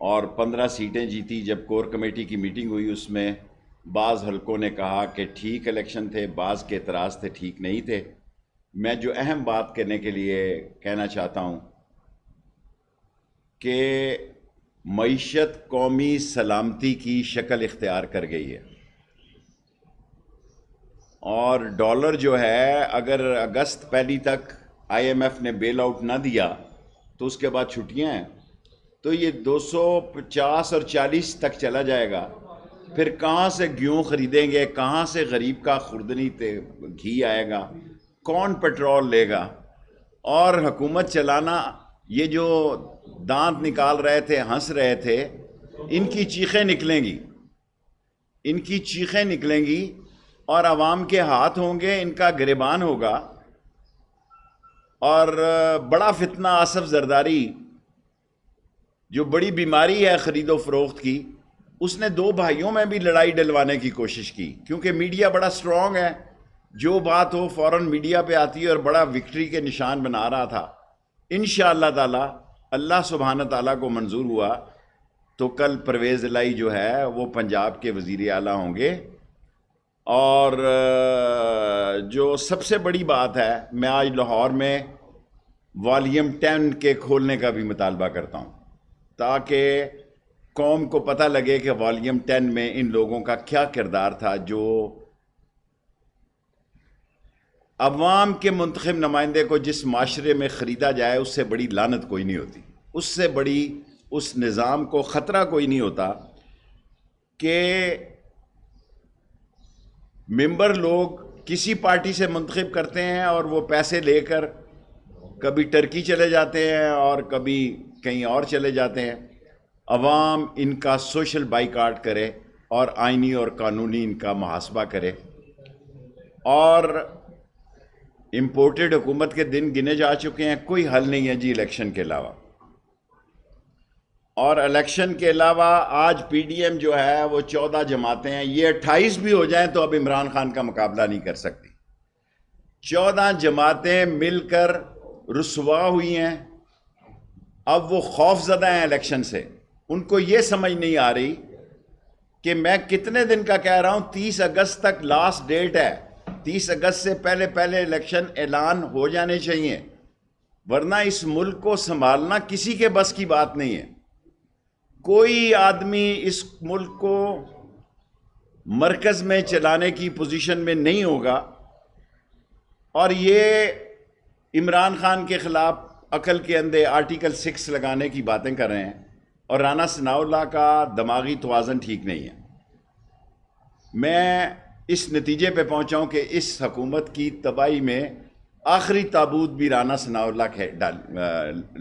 اور 15 سیٹیں جیتی. جب کور کمیٹی کی میٹنگ ہوئی اس میں بعض حلقوں نے کہا کہ ٹھیک الیکشن تھے، بعض کے اعتراض تھے ٹھیک نہیں تھے. میں جو اہم بات کرنے کے لیے کہنا چاہتا ہوں کہ معیشت قومی سلامتی کی شکل اختیار کر گئی ہے، اور ڈالر جو ہے اگر اگست پہلی تک آئی ایم ایف نے بیل آؤٹ نہ دیا تو اس کے بعد چھٹیاں ہیں، تو یہ 250 اور 40 تک چلا جائے گا. پھر کہاں سے گیہوں خریدیں گے، کہاں سے غریب کا خوردنی گھی آئے گا، کون پیٹرول لے گا؟ اور حکومت چلانا، یہ جو دانت نکال رہے تھے، ہنس رہے تھے، ان کی چیخیں نکلیں گی، ان کی چیخیں نکلیں گی اور عوام کے ہاتھ ہوں گے، ان کا گریبان ہوگا. اور بڑا فتنہ آصف زرداری جو بڑی بیماری ہے خرید و فروخت کی، اس نے 2 بھائیوں میں بھی لڑائی ڈلوانے کی کوشش کی، کیونکہ میڈیا بڑا سٹرونگ ہے، جو بات ہو فوراً میڈیا پہ آتی ہے، اور بڑا وکٹری کے نشان بنا رہا تھا. انشاءاللہ تعالی اللہ سبحانہ تعالیٰ کو منظور ہوا تو کل پرویز الہی جو ہے وہ پنجاب کے وزیر اعلیٰ ہوں گے. اور جو سب سے بڑی بات ہے، میں آج لاہور میں والیوم 10 کے کھولنے کا بھی مطالبہ کرتا ہوں، تاکہ قوم کو پتہ لگے کہ والیوم 10 میں ان لوگوں کا کیا کردار تھا. جو عوام کے منتخب نمائندے کو جس معاشرے میں خریدا جائے، اس سے بڑی لعنت کوئی نہیں ہوتی، اس سے بڑی اس نظام کو خطرہ کوئی نہیں ہوتا کہ ممبر لوگ کسی پارٹی سے منتخب کرتے ہیں اور وہ پیسے لے کر کبھی ٹرکی چلے جاتے ہیں اور کبھی کہیں اور چلے جاتے ہیں. عوام ان کا سوشل بائیکاٹ کرے اور آئینی اور قانونی ان کا محاسبہ کرے. اور امپورٹڈ حکومت کے دن گنے جا چکے ہیں، کوئی حل نہیں ہے جی الیکشن کے علاوہ. اور الیکشن کے علاوہ آج پی ڈی ایم جو ہے وہ 14 جماعتیں ہیں، یہ 28 بھی ہو جائیں تو اب عمران خان کا مقابلہ نہیں کر سکتی. 14 جماعتیں مل کر رسوا ہوئی ہیں. اب وہ خوف زدہ ہیں الیکشن سے، ان کو یہ سمجھ نہیں آ رہی کہ میں کتنے دن کا کہہ رہا ہوں، 30 اگست تک لاسٹ ڈیٹ ہے، 30 اگست سے پہلے پہلے الیکشن اعلان ہو جانے چاہیے، ورنہ اس ملک کو سنبھالنا کسی کے بس کی بات نہیں ہے. کوئی آدمی اس ملک کو مرکز میں چلانے کی پوزیشن میں نہیں ہوگا. اور یہ عمران خان کے خلاف عقل کے اندھے آرٹیکل 6 لگانے کی باتیں کر رہے ہیں، اور رانا ثناء اللہ کا دماغی توازن ٹھیک نہیں ہے. میں اس نتیجے پہ پہنچا ہوں کہ اس حکومت کی تباہی میں آخری تابوت بھی رانا ثناء اللہ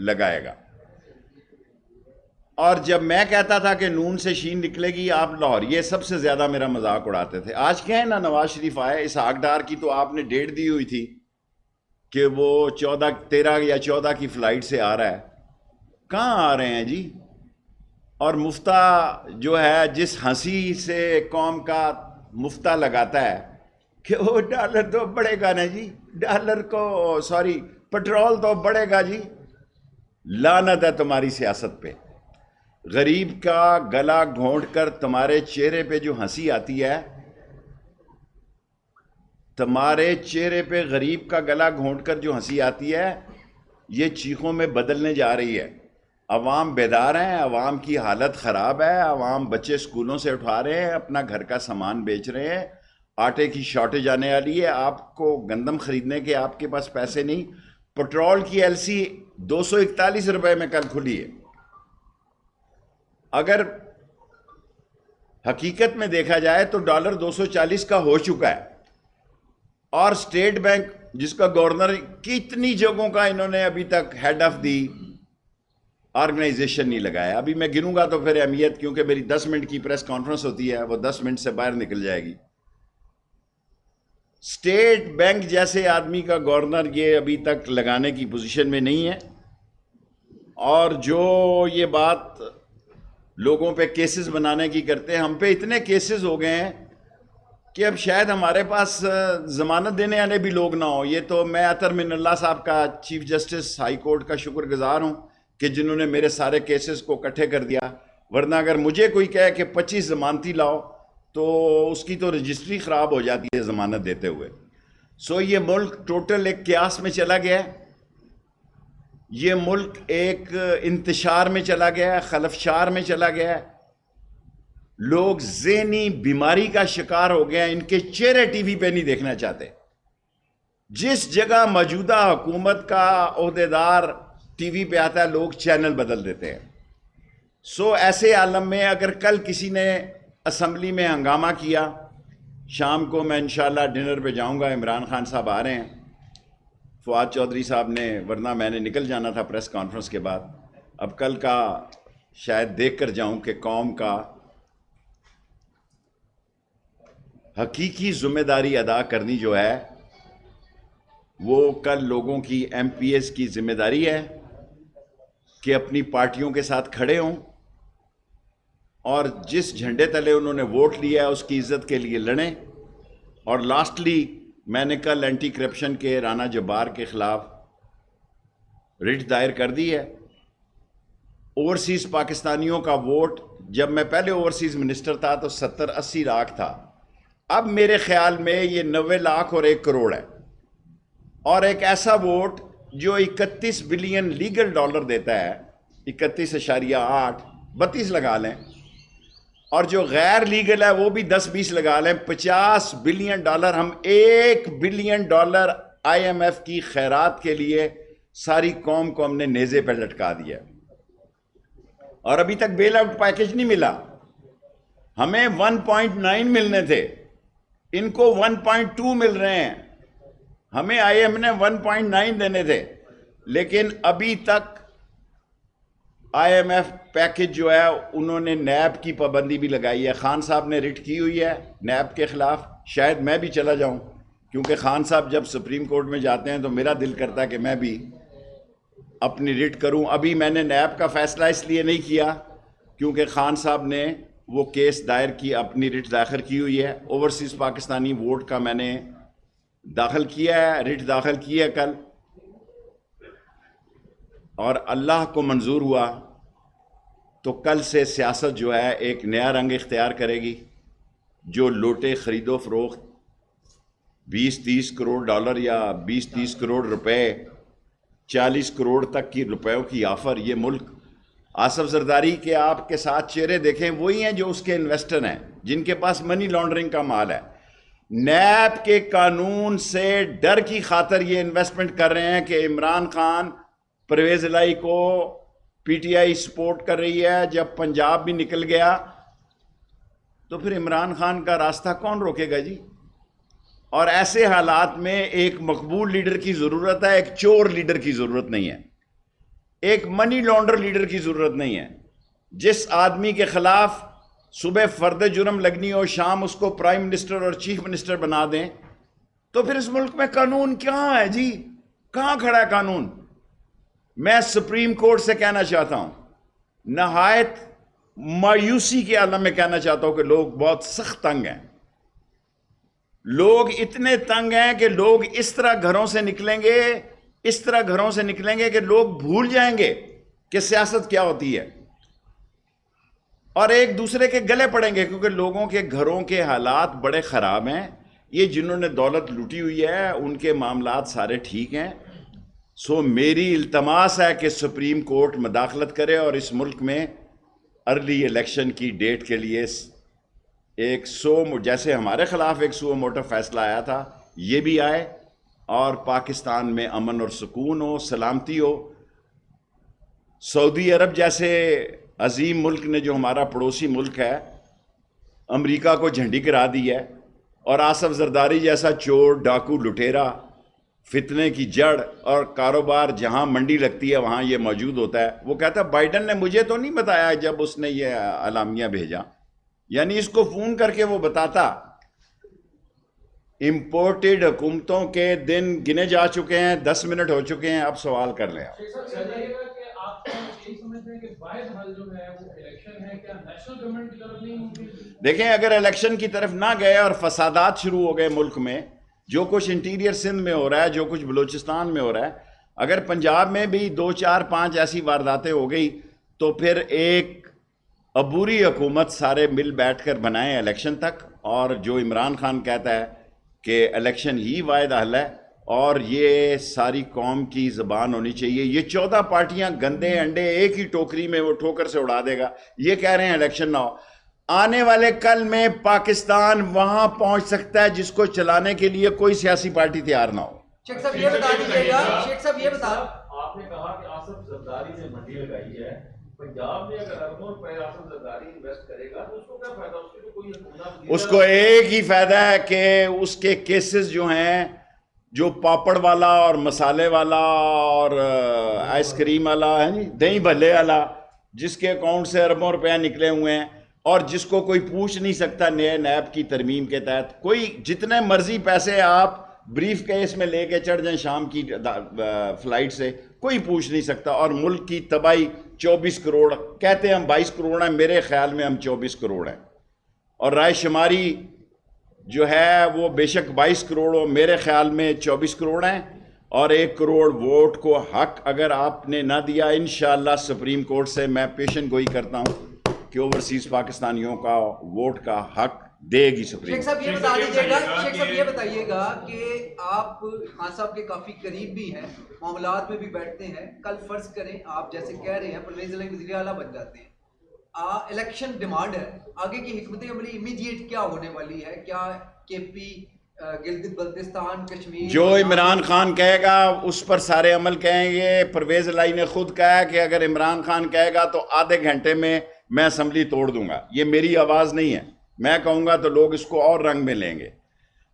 لگائے گا. اور جب میں کہتا تھا کہ نون سے شین نکلے گی، آپ لاہور یہ سب سے زیادہ میرا مذاق اڑاتے تھے. آج کیا ہے نا، نواز شریف آئے، اسحاق ڈار کی تو آپ نے ڈیٹ دی ہوئی تھی کہ وہ 13 یا 14 کی فلائٹ سے آ رہا ہے. کہاں آ رہے ہیں جی؟ اور مفتہ جو ہے جس ہنسی سے قوم کا مفتہ لگاتا ہے کہ وہ ڈالر تو بڑھے گا نا جی، ڈالر کو پٹرول تو بڑھے گا جی. لعنت ہے تمہاری سیاست پہ. غریب کا گلا گھونٹ کر تمہارے چہرے پہ جو ہنسی آتی ہے، تمہارے چہرے پہ غریب کا گلا گھونٹ کر جو ہنسی آتی ہے، یہ چیخوں میں بدلنے جا رہی ہے. عوام بیدار ہیں، عوام کی حالت خراب ہے، عوام بچے سکولوں سے اٹھا رہے ہیں، اپنا گھر کا سامان بیچ رہے ہیں، آٹے کی شارٹیج آنے والی ہے، آپ کو گندم خریدنے کے آپ کے پاس پیسے نہیں. پٹرول کی ایل سی 241 روپے میں کل کھلی ہے. اگر حقیقت میں دیکھا جائے تو ڈالر 240 کا ہو چکا ہے. اور اسٹیٹ بینک جس کا گورنر، کتنی جگہوں کا انہوں نے ابھی تک ہیڈ آف دی آرگنائزیشن نہیں لگایا. ابھی میں گنوں گا تو پھر اہمیت، کیونکہ میری 10 منٹ کی پریس کانفرنس ہوتی ہے، وہ 10 منٹ سے باہر نکل جائے گی. اسٹیٹ بینک جیسے آدمی کا گورنر یہ ابھی تک لگانے کی پوزیشن میں نہیں ہے. اور جو یہ بات لوگوں پہ کیسز بنانے کی کرتے ہیں، ہم پہ اتنے کیسز ہو گئے ہیں کہ اب شاید ہمارے پاس ضمانت دینے والے بھی لوگ نہ ہوں. یہ تو میں اطہر من اللہ صاحب کا، چیف جسٹس ہائی کورٹ کا شکر گزار ہوں کہ جنہوں نے میرے سارے کیسز کو اکٹھے کر دیا ورنہ اگر مجھے کوئی کہے کہ 25 ضمانتی لاؤ تو اس کی تو رجسٹری خراب ہو جاتی ہے ضمانت دیتے ہوئے. سو یہ ملک ٹوٹل ایک قیاس میں چلا گیا ہے, یہ ملک ایک انتشار میں چلا گیا ہے, خلفشار میں چلا گیا ہے. لوگ ذہنی بیماری کا شکار ہو گئے ہیں, ان کے چہرے ٹی وی پہ نہیں دیکھنا چاہتے. جس جگہ موجودہ حکومت کا عہدیدار ٹی وی پہ آتا ہے لوگ چینل بدل دیتے ہیں. سو ایسے عالم میں اگر کل کسی نے اسمبلی میں ہنگامہ کیا, شام کو میں انشاءاللہ ڈنر پہ جاؤں گا, عمران خان صاحب آ رہے ہیں, فواد چودھری صاحب نے, ورنہ میں نے نکل جانا تھا پریس کانفرنس کے بعد. اب کل کا شاید دیکھ کر جاؤں کہ قوم کا حقیقی ذمہ داری ادا کرنی جو ہے وہ کل لوگوں کی ایم پی ایس کی ذمہ داری ہے کہ اپنی پارٹیوں کے ساتھ کھڑے ہوں اور جس جھنڈے تلے انہوں نے ووٹ لیا ہے اس کی عزت کے لیے لڑیں. اور لاسٹلی میں نے کل اینٹی کرپشن کے رانا جبار کے خلاف رٹ دائر کر دی ہے. اوورسیز پاکستانیوں کا ووٹ, جب میں پہلے اوورسیز منسٹر تھا تو 70-80 لاکھ تھا, اب میرے خیال میں یہ 90 لاکھ اور 1 کروڑ ہے. اور ایک ایسا ووٹ جو 31 بلین لیگل ڈالر دیتا ہے, 31.8, 32 لگا لیں, اور جو غیر لیگل ہے وہ بھی 10-20 لگا لیں, 50 بلین ڈالر. ہم 1 billion dollar I M F کی خیرات کے لیے ساری قوم کو ہم نے نیزے پہ لٹکا دیا, اور ابھی تک بیل آؤٹ پیکج نہیں ملا. ہمیں 1.9 ملنے تھے, ان کو 1.2 مل رہے ہیں. ہمیں آئی ایم نے 1.9 دینے تھے, لیکن ابھی تک آئی ایم ایف پیکج جو ہے انہوں نے نیب کی پابندی بھی لگائی ہے. خان صاحب نے رٹ کی ہوئی ہے نیب کے خلاف. شاید میں بھی چلا جاؤں, کیونکہ خان صاحب جب سپریم کورٹ میں جاتے ہیں تو میرا دل کرتا ہے کہ میں بھی اپنی رٹ کروں. ابھی میں نے نیب کا فیصلہ اس لیے نہیں کیا کیونکہ خان صاحب نے وہ کیس دائر کی, اپنی رٹ داخل کی ہوئی ہے. اوورسیز پاکستانی ووٹ کا میں نے داخل کیا ہے, رٹ داخل کی ہے کل, اور اللہ کو منظور ہوا تو کل سے سیاست جو ہے ایک نیا رنگ اختیار کرے گی. جو لوٹے خرید و فروخت 20-30 کروڑ ڈالر یا 20-30 کروڑ روپے, 40 کروڑ تک کی روپیوں کی آفر, یہ ملک آصف زرداری کے آپ کے ساتھ چہرے دیکھیں وہی ہیں جو اس کے انویسٹر ہیں, جن کے پاس منی لانڈرنگ کا مال ہے. نیب کے قانون سے ڈر کی خاطر یہ انویسٹمنٹ کر رہے ہیں کہ عمران خان پرویز الہی کو پی ٹی آئی سپورٹ کر رہی ہے. جب پنجاب بھی نکل گیا تو پھر عمران خان کا راستہ کون روکے گا جی؟ اور ایسے حالات میں ایک مقبول لیڈر کی ضرورت ہے, ایک چور لیڈر کی ضرورت نہیں ہے, ایک منی لانڈر لیڈر کی ضرورت نہیں ہے. جس آدمی کے خلاف صبح فرد جرم لگنی ہو, شام اس کو پرائم منسٹر اور چیف منسٹر بنا دیں, تو پھر اس ملک میں قانون کہاں ہے جی؟ کہاں کھڑا ہے قانون؟ میں سپریم کورٹ سے کہنا چاہتا ہوں, نہایت مایوسی کے عالم میں کہنا چاہتا ہوں کہ لوگ بہت سخت تنگ ہیں. لوگ اتنے تنگ ہیں کہ لوگ اس طرح گھروں سے نکلیں گے, اس طرح گھروں سے نکلیں گے کہ لوگ بھول جائیں گے کہ سیاست کیا ہوتی ہے, اور ایک دوسرے کے گلے پڑیں گے, کیونکہ لوگوں کے گھروں کے حالات بڑے خراب ہیں. یہ جنہوں نے دولت لوٹی ہوئی ہے ان کے معاملات سارے ٹھیک ہیں. سو میری التماس ہے کہ سپریم کورٹ مداخلت کرے اور اس ملک میں ارلی الیکشن کی ڈیٹ کے لیے ایک جیسے ہمارے خلاف ایک سو موٹو فیصلہ آیا تھا, یہ بھی آئے, اور پاکستان میں امن اور سکون ہو, سلامتی ہو. سعودی عرب جیسے عظیم ملک نے, جو ہمارا پڑوسی ملک ہے, امریکہ کو جھنڈی کرا دی ہے, اور آصف زرداری جیسا چور, ڈاکو, لٹیرا, فتنے کی جڑ اور کاروبار جہاں منڈی لگتی ہے وہاں یہ موجود ہوتا ہے. وہ کہتا ہے بائیڈن نے مجھے تو نہیں بتایا جب اس نے یہ اعلامیہ بھیجا, یعنی اس کو فون کر کے وہ بتاتا. امپورٹڈ حکومتوں کے دن گنے جا چکے ہیں, 10 منٹ ہو چکے ہیں, اب سوال کر لیں آپ. دیکھیں اگر الیکشن کی طرف نہ گئے اور فسادات شروع ہو گئے ملک میں, جو کچھ انٹیریئر سندھ میں ہو رہا ہے, جو کچھ بلوچستان میں ہو رہا ہے, اگر پنجاب میں بھی 2-4-5 ایسی وارداتیں ہو گئی تو پھر ایک عبوری حکومت سارے مل بیٹھ کر بنائیں الیکشن تک، اور جو عمران خان کہتا ہے کہ الیکشن ہی واحد حل ہے اور یہ ساری قوم کی زبان ہونی چاہیے. یہ 14 پارٹیاں گندے انڈے ایک ہی ٹوکری میں وہ ٹھوکر سے اڑا دے گا. یہ کہہ رہے ہیں الیکشن نہ ہو. آنے والے کل میں پاکستان وہاں پہنچ سکتا ہے جس کو چلانے کے لیے کوئی سیاسی پارٹی تیار نہ ہو. شیخ صاحب یہ بتا دیجیے گا، شیخ صاحب یہ بتا، آپ نے کہا کہ آصف زرداری نے منڈی لگائی ہے پنجاب میں، اگر اربوں روپے آصف زرداری انویسٹ کرے گا تو اس کو کیا فائدہ؟ اس کی تو کوئی حکومت، اس کو ایک ہی فائدہ ہے کہ اس کے کیسز جو ہیں، جو پاپڑ والا اور مسالے والا اور آئس کریم والا ہے جی، دہی بھلے والا، جس کے اکاؤنٹ سے اربوں روپے نکلے ہوئے ہیں اور جس کو کوئی پوچھ نہیں سکتا نئے نیب کی ترمیم کے تحت، کوئی جتنے مرضی پیسے آپ بریف کیس میں لے کے چڑھ جائیں شام کی فلائٹ سے، کوئی پوچھ نہیں سکتا. اور ملک کی تباہی 24 کروڑ کہتے ہیں، ہم 22 کروڑ ہیں، میرے خیال میں ہم 24 کروڑ ہیں. اور رائے شماری جو ہے وہ بے شک 22 کروڑ ہو، میرے خیال میں 24 کروڑ ہیں. اور 1 کروڑ ووٹ کو حق اگر آپ نے نہ دیا، انشاءاللہ سپریم کورٹ سے میں پیشن گوئی کرتا ہوں کہ اوورسیز پاکستانیوں کا ووٹ کا حق دے گی سپریم. شیخ صاحب یہ بتا دیجیے گا، شیخ صاحب یہ بتائیے گا کہ آپ خان صاحب کے کافی قریب بھی ہیں، معاملات میں بھی بیٹھتے ہیں. کل فرض کریں آپ جیسے کہہ رہے ہیں پرویز الہی وزیر اعلیٰ بن جاتے ہیں، الیکشن ڈیمانڈ ہے، آگے کی حکمت عملی امیڈیٹ کیا ہونے والی ہے؟ کیا کے پی، گلگت بلتستان، کشمیر، جو عمران خان کہے گا اس پر سارے عمل کہیں گے. پرویز الہی نے خود کہا کہ اگر عمران خان کہے گا تو آدھے گھنٹے میں اسمبلی توڑ دوں گا. یہ میری آواز نہیں ہے، میں کہوں گا تو لوگ اس کو اور رنگ میں لیں گے.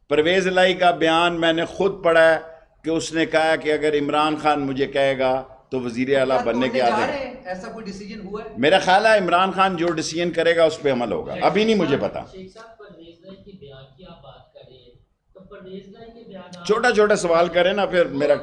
پرویز الہی کا بیان میں نے خود پڑھا ہے کہ اس نے کہا کہ اگر عمران خان مجھے کہے گا تو وزیر اعلیٰ بننے کے آدھے. ایسا کوئی ڈیسیجن ہوا ہے؟ میرا خیال ہے عمران خان جو ڈیسیجن کرے گا اس پہ عمل ہوگا. ابھی نہیں مجھے پتا. چھوٹا چھوٹا سوال کریں نا، پھر میرا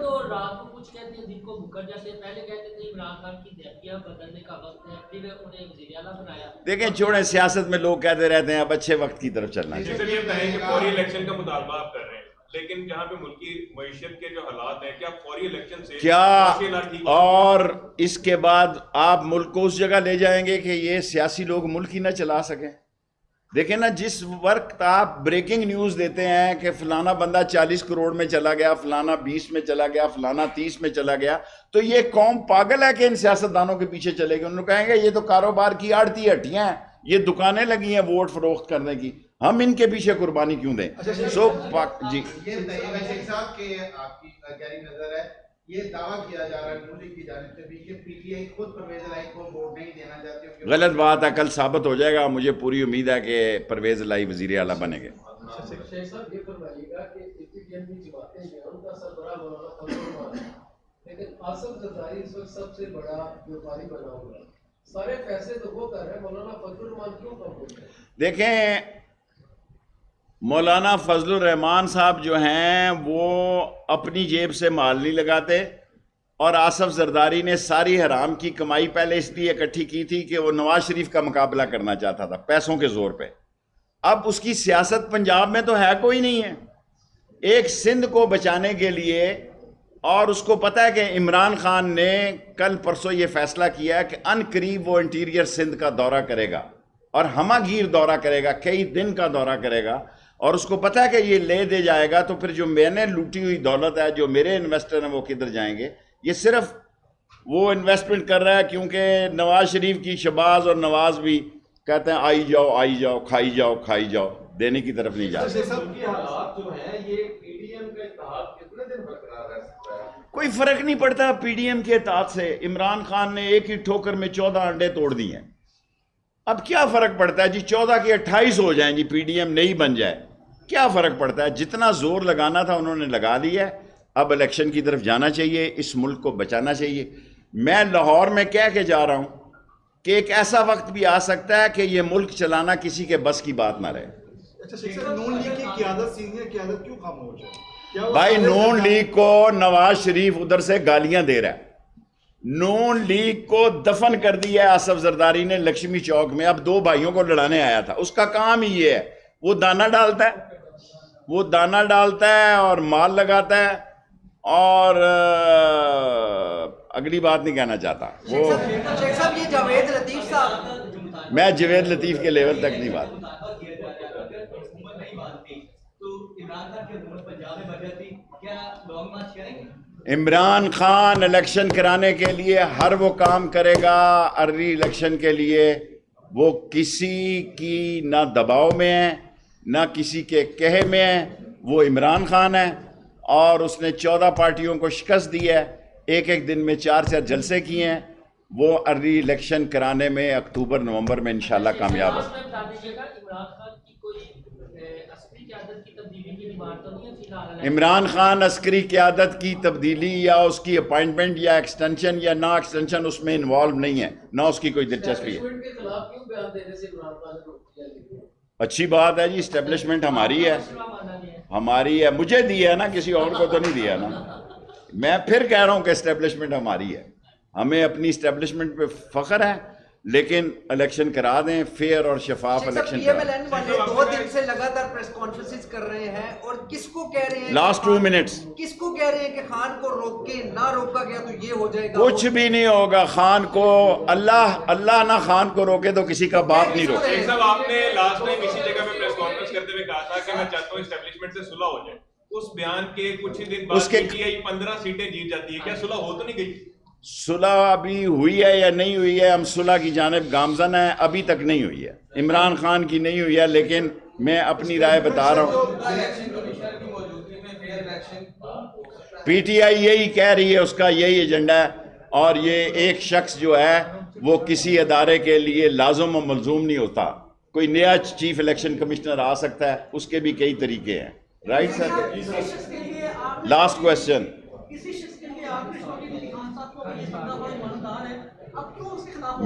دیکھیں چھوڑیں، سیاست میں لوگ کہتے رہتے ہیں اب اچھے وقت کی طرف چلنا چاہیے. یہ بتائیں کہ فوری الیکشن کا مطالبہ آپ کر رہے ہیں، لیکن جہاں پہ ملکی معیشت کے جو حالات ہیں، کیا فوری الیکشن سے کیا اور اس کے بعد آپ ملک کو اس جگہ لے جائیں گے کہ یہ سیاسی لوگ ملک ہی نہ چلا سکیں؟ دیکھیں نا، جس وقت آپ بریکنگ نیوز دیتے ہیں کہ فلانا بندہ 40 کروڑ میں چلا گیا، فلانا 20 میں چلا گیا، فلانا 30 میں چلا گیا، تو یہ قوم پاگل ہے کہ ان سیاستدانوں کے پیچھے چلے گی. انہوں نے کہیں گے یہ تو کاروبار کی آڑتی ہٹیاں ہیں، یہ دکانیں لگی ہیں ووٹ فروخت کرنے کی، ہم ان کے پیچھے قربانی کیوں دیں؟ جی یہ بتائیے گا شیخ صاحب کہ آپ کی کیا نظر ہے، یہ دعویٰ کیا جا رہا ہے نون لیگ کی جانب سے بھی کہ پی ٹی آئی خود پرویز الہی کو ووٹ نہیں دینا چاہتی. غلط بات ہے، کل ثابت ہو جائے گا. مجھے پوری امید ہے کہ پرویز الہی وزیر اعلیٰ بنیں گے. شیخ صاحب یہ فرمائیے گا کہ پی ٹی ایم کی جماعتیں جو ہیں ان کا سربراہ مولانا فضل الرحمان ہے، لیکن آصف زرداری اس وقت سب سے بڑا ویپاری بنا ہوا ہے، سارے فیصلے تو وہ کر رہے ہیں، مولانا فضل الرحمان کیوں کم ہوتے ہیں؟ دیکھیں مولانا فضل الرحمان صاحب جو ہیں وہ اپنی جیب سے مال نہیں لگاتے، اور آصف زرداری نے ساری حرام کی کمائی پہلے اس لیے اکٹھی کی تھی کہ وہ نواز شریف کا مقابلہ کرنا چاہتا تھا پیسوں کے زور پہ. اب اس کی سیاست پنجاب میں تو ہے کوئی نہیں ہے. ایک سندھ کو بچانے کے لیے، اور اس کو پتہ ہے کہ عمران خان نے کل پرسوں یہ فیصلہ کیا ہے کہ ان قریب وہ انٹیریئر سندھ کا دورہ کرے گا اور ہمہ گیر دورہ کرے گا، کئی دن کا دورہ کرے گا. اور اس کو پتہ ہے کہ یہ لے دے جائے گا تو پھر جو میں نے لوٹی ہوئی دولت ہے، جو میرے انویسٹر ہیں، وہ کدھر جائیں گے؟ یہ صرف وہ انویسٹمنٹ کر رہا ہے کیونکہ نواز شریف کی شہباز اور نواز بھی کہتے ہیں آئی جاؤ کھائی جاؤ، دینے کی طرف نہیں جاتے. حالات جو ہیں یہ پی ڈی ایم کا اتحاد کتنے دن برقرار رہ سکتا ہے؟ کوئی فرق نہیں پڑتا پی ڈی ایم کے اتحاد سے. عمران خان نے ایک ہی ٹھوکر میں 14 انڈے توڑ دیے ہیں. اب کیا فرق پڑتا ہے جی 14 کے 28 ہو جائیں جی، پی ڈی ایم نہیں بن جائے، کیا فرق پڑتا ہے؟ جتنا زور لگانا تھا انہوں نے لگا دیا ہے. اب الیکشن کی طرف جانا چاہیے، اس ملک کو بچانا چاہیے. میں لاہور میں کہہ کے جا رہا ہوں کہ ایک ایسا وقت بھی آ سکتا ہے کہ یہ ملک چلانا کسی کے بس کی بات نہ رہے. نون لیگ کی قیادت، سینئر قیادت کیوں خاموش ہے؟ بھائی نون لیگ کو نواز شریف ادھر سے گالیاں دے رہا ہے. نون لیگ کو دفن کر دیا ہے آصف زرداری نے لکشمی چوک میں. اب 2 بھائیوں کو لڑانے آیا تھا، اس کا کام ہی یہ ہے، وہ دانہ ڈالتا ہے اور مال لگاتا ہے، اور اگلی بات نہیں کہنا چاہتا. وہ شیخ صاحب یہ جاوید لطیف صاحب میں جوید لطیف کے لیول تک نہیں بات مطالبہ کیا جا رہا ہے اگر حکومت نہیں مانتی تو عمران خان کی حکومت پنجاب میں بڑھ جاتی، کیا لانگ مارچ کریں گے؟ عمران خان الیکشن کرانے کے لیے ہر وہ کام کرے گا ارلی الیکشن کے لیے، وہ کسی کی نہ دباؤ میں ہے نہ کسی کے کہے میں ہے، وہ عمران خان ہے اور اس نے 14 پارٹیوں کو شکست دی ہے، ایک دن میں 4 جلسے کیے ہیں، وہ ارلی الیکشن کرانے میں اکتوبر نومبر میں انشاءاللہ کامیاب ہو۔ عمران خان عسکری قیادت کی تبدیلی یا اس کی اپائنٹمنٹ یا ایکسٹینشن یا نہ ایکسٹینشن اس میں انوالو نہیں ہے، نہ اس کی کوئی دلچسپی ہے۔ اسٹیبلشمنٹ کے خلاف کیوں بیان دینے سے عمران خان نے روک دیا؟ اچھی بات ہے جی، اسٹیبلشمنٹ ہماری ہے، ہماری ہے، مجھے دی ہے نا، کسی اور کو تو نہیں دیا نا۔ میں پھر کہہ رہا ہوں کہ اسٹیبلشمنٹ ہماری ہے، ہمیں اپنی اسٹیبلشمنٹ پہ فخر ہے، لیکن الیکشن کرا دیں، فیئر اور شفاف الیکشن کرا دیں۔ والے 2 دن سے لگاتار پریس کانفرنسز کر رہے ہیں اور کس کو کہہ رہے ہیں، لاسٹ 2 منٹس کس کو کہہ رہے ہیں کہ خان کو روک کے نہ روکا گیا تو یہ ہو جائے گا؟ کچھ بھی نہیں ہوگا خان کو، اللہ نہ خان کو روکے تو کسی کا باپ نہیں روکے۔ شیخ صاحب، آپ نے لاسٹ ٹائم اسی جگہ پہ پریس کانفرنس کرتے ہوئے کہا تھا کہ میں چاہتا ہوں اسٹیبلشمنٹ سے صلح ہو جائے، اس بیان کے کچھ ہی دن بعد پی ٹی آئی 15 سیٹیں جیت جاتی ہے، کیا صلح ہو تو نہیں گئی؟ صلح ابھی ہوئی ہے یا نہیں ہوئی ہے، ہم صلح کی جانب گامزن ہیں، ابھی تک نہیں ہوئی ہے، عمران خان کی نہیں ہوئی ہے، لیکن میں اپنی رائے بتا رہا ہوں۔ پی ٹی آئی یہی کہہ رہی ہے، اس کا یہی ایجنڈا ہے، اور یہ ایک شخص جو ہے وہ کسی ادارے کے لیے لازم و ملزوم نہیں ہوتا، کوئی نیا چیف الیکشن کمشنر آ سکتا ہے، اس کے بھی کئی طریقے ہیں۔ Right sir, last question.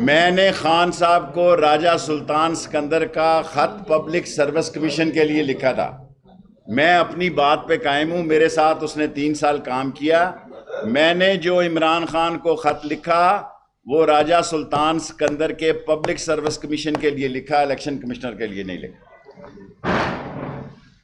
میں نے خان صاحب کو راجہ سلطان سکندر کا خط پبلک سروس کمیشن کے لیے لکھا تھا، میں اپنی بات پہ قائم ہوں، میرے ساتھ اس نے 3 سال کام کیا، میں نے جو عمران خان کو خط لکھا وہ راجہ سلطان سکندر کے پبلک سروس کمیشن کے لیے لکھا، الیکشن کمشنر کے لیے نہیں لکھا۔